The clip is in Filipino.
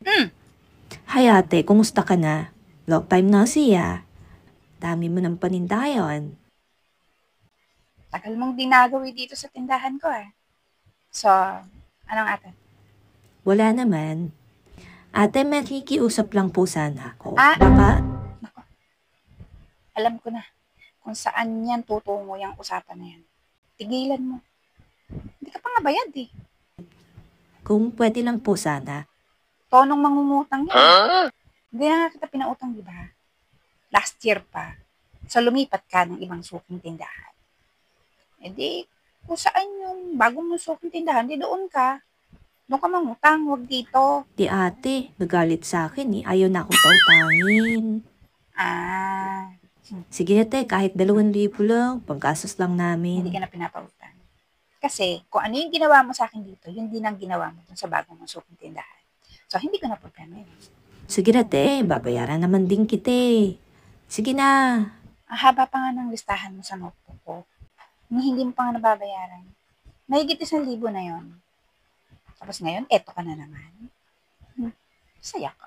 Hmm, Hi ate, kumusta ka na? Long time no see ah. Dami mo ng paninda ngayon. tagal mong dinagawi dito sa tindahan ko eh. So, anong ate? Wala naman. Ate, makikiusap lang po sana ako. Ah, Baka, nako, alam ko na kung saan yan tutungo yung usapan na yan. Tigilan mo. Hindi ka pa nga bayad eh. kung pwede lang po sana. Tonong mangungutang yan. Huh? Hindi na nga kita pinautang, di ba? Last year pa. So, lumipat ka ng ibang suking tindahan. E di, kung saan yung bagong mong suking tindahan, di doon ka. Doon ka mangutang, huwag dito. Di ate, nagalit sa akin eh. Ayaw na akong pautangin. Ah, Sige ate, kahit 2,000 lang. Panggastos lang hindi namin. ka na pinapautang. Kasi, kung ano yung ginawa mo sa akin dito, yun din ang ginawa mo dun sa bagong mong suking tindahan. So, hindi ko na problema yun. Sige ate, babayaran naman din kita eh. Sige na. Ang haba pa nga ng listahan mo sa notebook ko. Hindi mo pa nga nababayaran. Mahigit 1,000 na yon. Tapos ngayon, eto ka na naman. Saya ka.